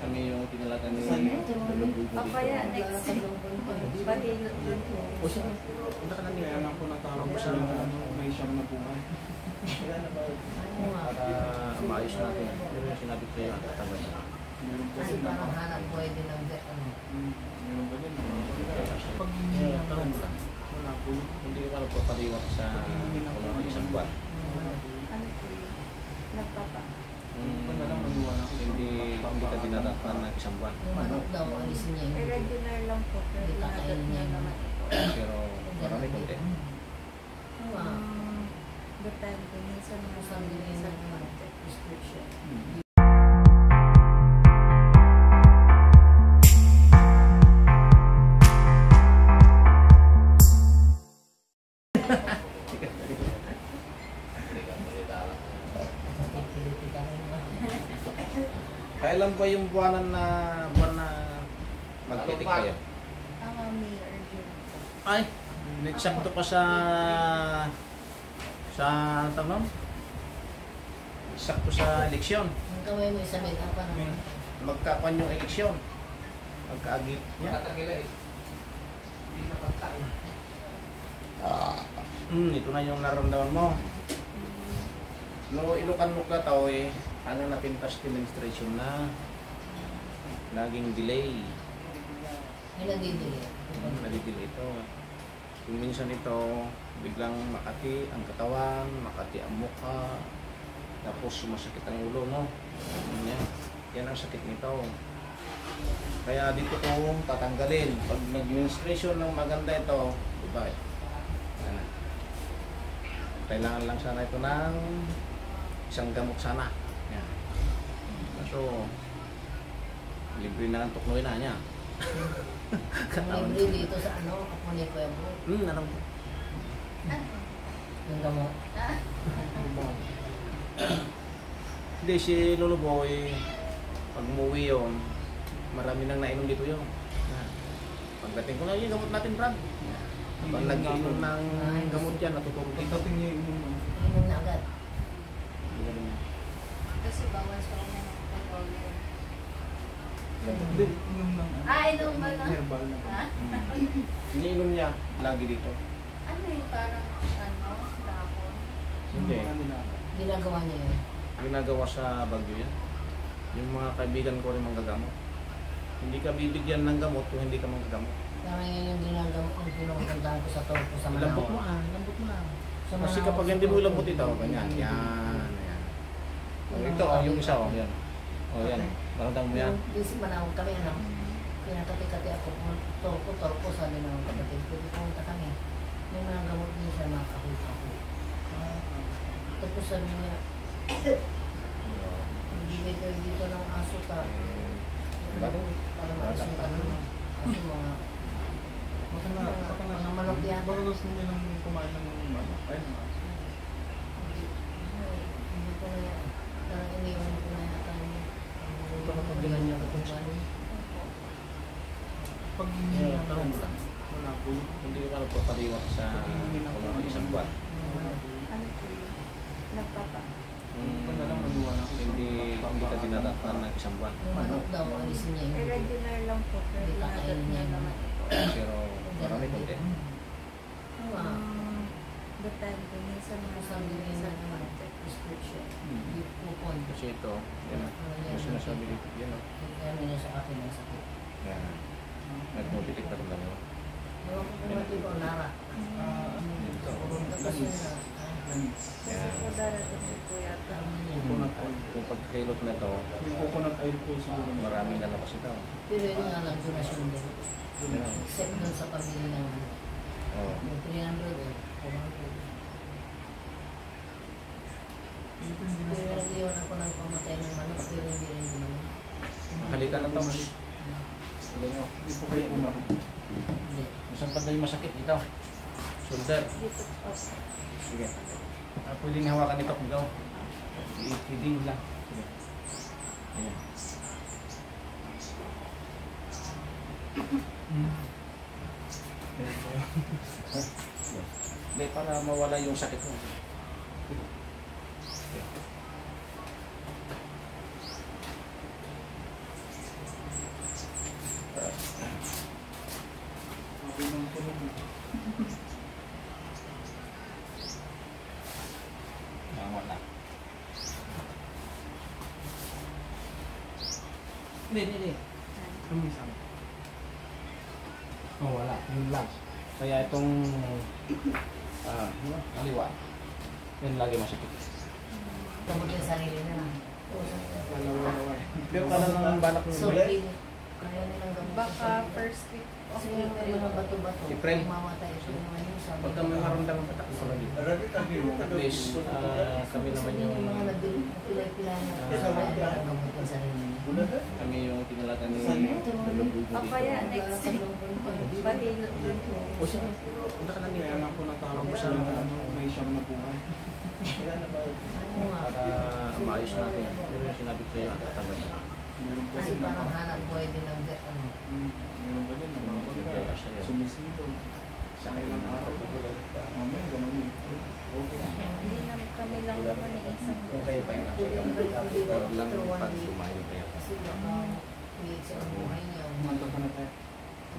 kami yung tinalaga ni Papaya next. Batilot din po. O siya, punta ka namin. Kaya lang po natawag sa may siyam na buhay. Para maayos natin. Pero yung sinabi ko sa'yo, tatanggal na. Kasi parang hanap buhay din ang ano. Meron ba din? Pag tanong mo lang, Wala po. hindi ka magpapaliwat sa isang buwan. Ano po yun? Nagpapa. Hindi ka dinadakpan ng isang buwan. Yung manok daw, alisin niya yung Regular lang po. Pero dinagat niya naman po. Pero marami konti. Depende. Minsan Kusang din minsan yung konti. prescription. Kailan ba yung buwan na magtitik kayo? May urgent po. Ay, nagsakto pa sa tanong? Sakto sa eleksyon. Ang kamay mo isabit, apa naman? Magkapan yung eleksyon. Magkaagit niya. Ito na yung naramdaman mo. No, ilukan mo ka tao eh. Ano napintas demonstration na laging delay. Ay, nagdidili. Nagdi-delay ito. Kung minsan ito, biglang makati ang katawan, makati ang mukha, tapos sumasakit ang ulo, no? Yan ang sakit nito. Kaya dito ko tatanggalin. Pag nag-administration ng maganda ito, diba? Yan. Kailangan lang sana ito ng isang gamot sana. Yan. So, libre na ang tuknoy na niya. Ang libre dito sa ano, Kapuni Pueblo. Ano? Yung gamot. Hindi, si Lolo Boy, pag umuwi yun, marami nang nainom dito yun. Pagdating ko na yung gamot natin, Brad. Pag nag-inom ng gamot yan, natutulog dito. Pagdating niya yung Inom na agad. Kasi bawal sa kanya ng controller. hindi, yung ng Inom ba na? herbal na. Ha? Iniinom niya lagi dito. Ano yung parang dahon? Hindi. Ginagawa niya yun. Ginagawa sa Baguio yan. Yung mga kaibigan ko rin manggagamot. Hindi ka bibigyan ng gamot kung hindi ka manggagamot. Parang yun yung ginagawa kong pinupuntahan ko sa Torpo sa Manao. Lambot mo lambot mo Sa Kasi Manao, kapag hindi mo lambot ito, ganyan. Yan. Ito, yung isa, yan. Yan. Maramdaman mo yan. Yung si Manao kami, ano, pinakati-kati ako. Torpo, sabi ng kapatid. Pwede pumunta kami. May mga gamot niya siya, makakita ko. Tapos sabi niya, bibigay kayo dito ng aso ka. Para maalis yung ano. Kasi mga manok yan. Baka gusto nyo nang kumain ng manok. Ay, Hindi ko na yan. Parang iniwan ko na yata niya. Pag niya ako kung ano. pag Tanong mo lang. wala po. Hindi ka magpapaliwat sa isang buwan. Ano po yun? Nagpapa. Hindi ka dinadakpan ng isang buwan. Yung manok daw, alisin niya yung Regular lang po. Pero dinagat niya naman po. Pero marami konti. Depende. Minsan Kusang din minsan yung konti. prescription. Yung coupon. Kasi ito, yan. Yung sinasabi dito, yan o. Ano niya sa akin ang sakit. Yan. Nagmobitik na rin lang yun. Ewan ko kung mati ko, Nara. Ito. Tapos yun na. Kasi po darating po yata. Coconut oil. Kung pagkilot na ito, Yung coconut oil po siguro. maraming lalabas ito. Pero yun nga lang, donasyon din. Except dun sa pamilya ng Oo. yung 300 eh. Pero nag-iwan ako ng pamatay ng manok, pero hindi rin naman. Halika na ito. Halika nyo. Hindi po kayo umarap. Hindi. Saan pa yung masakit ito? Shoulder. Dito po. Sige. Pwedeng hawakan ito kung gaw. I-feeding lang. Sige. Ayan. Hindi, para mawala yung sakit mo. Hindi. Kuminsan. Oh, wala. Yun lang. Kaya itong kaliwa, yun lagi masakit. Tungkol yung sarili na lang. Dalawa. Pero kala nang balak ng So, buhay. kaya nilang gamot. Baka first week of Kasi yung April. mga bato-bato, April. mamatay ito naman yung sabi. Pagka may maramdaman patak mo lang dito. At least, kami naman Yung yung mga nagpilay-pilay na kaya gamot yung sarili niya. kami yung tinalagan ni Ito naman Lulubog O kaya next week, bahilot din po. O siya, punta ka lang dito. Kaya lang po natawag ko sa may siyang nabuhay. Ano nga, Para maayos natin. Yun yung sinabi ko sa'yo, tatabay na. Meron po ay sila. parang hanap buhay din ang ano. Meron ba din? Mga sumisito. Sa kailang araw. Mamaya, ganun yun. Okay. Hindi naman kami lang naman ni isang Kung kayo pa yung huwag lang pag lumayo kayo. Kasi baka ulit sa buhay niya. Kumanta ka na tayo.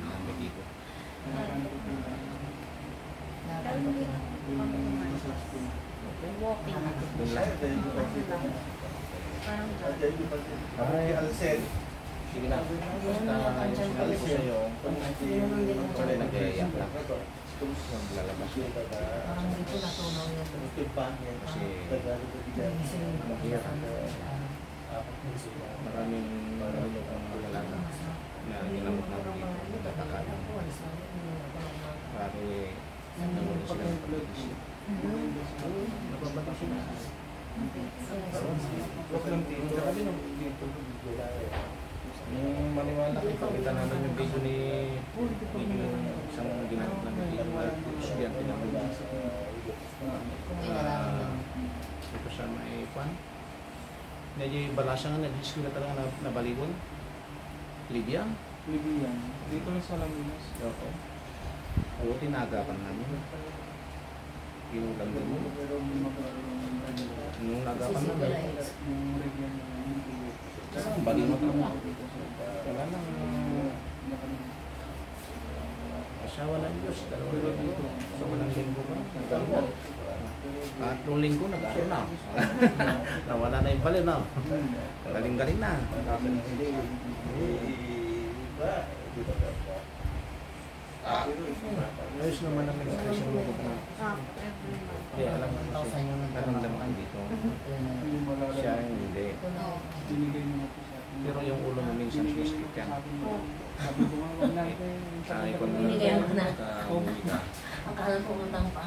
Nandito dito. Kailangan ko po. Pero hindi naman kami naman. Walking. Doon lang. Parang Ay, Alcel. Sige na. Basta yung sinabi ko sa'yo, wala nag-iiyak lang. Maglalabas na. Parang dito natunaw niya to. Kasi Nagising yung mahirap. sa Maraming marunong kang magalala na ginamot natin dito. Tatakalan. Pare, nangulong sila ng pag-isip. Nababato sila. Huwag lang dito. Nung maniwala ko, pakita namin yung video ni isang ginamot namin video na estudyante namin. Kung may nararamdaman. Ito siya may pan. Medyo balasa nga, nag-disco na talaga na baligon. Libya. Libyan. Dito lang sa Laminas. Oo. Oo, tinagapan namin. Inulang din mo. Nung nagapan namin. Yung region na hindi. Ang baligon na. Wala nang asawa ng Diyos. Dalawang linggo. So, walang linggo ba? Tatlong linggo, nag-aaral na. Nawala na yung bali na. Galing-galing na. Ayos naman ang nag-ayos ng loob na. every month. Kaya alam mo kasi, naramdaman dito. Yung malalaman. Siya hindi. Binigay mo na po sa akin. Pero yung ulo mo minsan sumiskip ka. Sabi ko nga, wag natin. Ay, kung Binigay mo na. umuwi ka. Akala ko utang pa.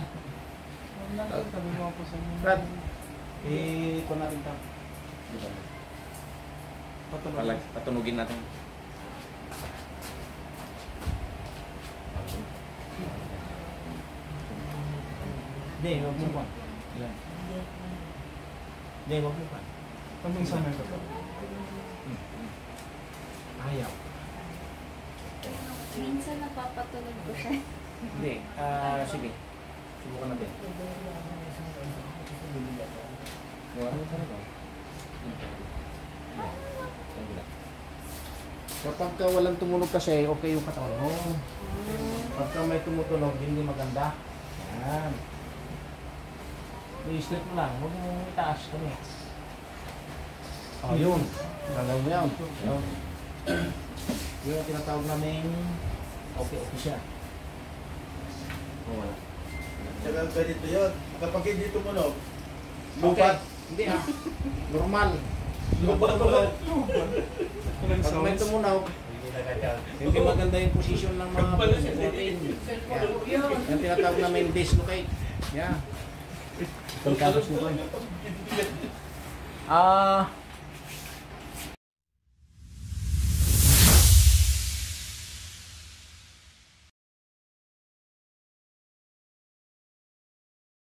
Wag natin, sabi mo po sa inyo. Brad, kung natin ito. Patunugin natin. Hindi, huwag mo pa. Hindi, huwag mo pa. Kaming sa mga ka. Ayaw. Minsan napapatunog ko siya. Hindi, sige. Subukan natin. Gawa mo talaga. Kapag walang tumunog kasi, okay yung katawan mo. Pagka may tumutunog, hindi maganda. Yan. I-slip mo lang, huwag mo itaas kami. Oh, yun. Galaw mo yan. Yun. Yun ang tinatawag namin okay siya. Oh, wala. Saka ganito yun. Kapag hindi tumunog, Okay. lupat. Hindi ah. Normal. Lupat tumunog. Pag may tumunog, hindi maganda yung position ng mga puso natin. Yan. Yung tinatawag namin dislocate. Yan. Pagkabos nito eh.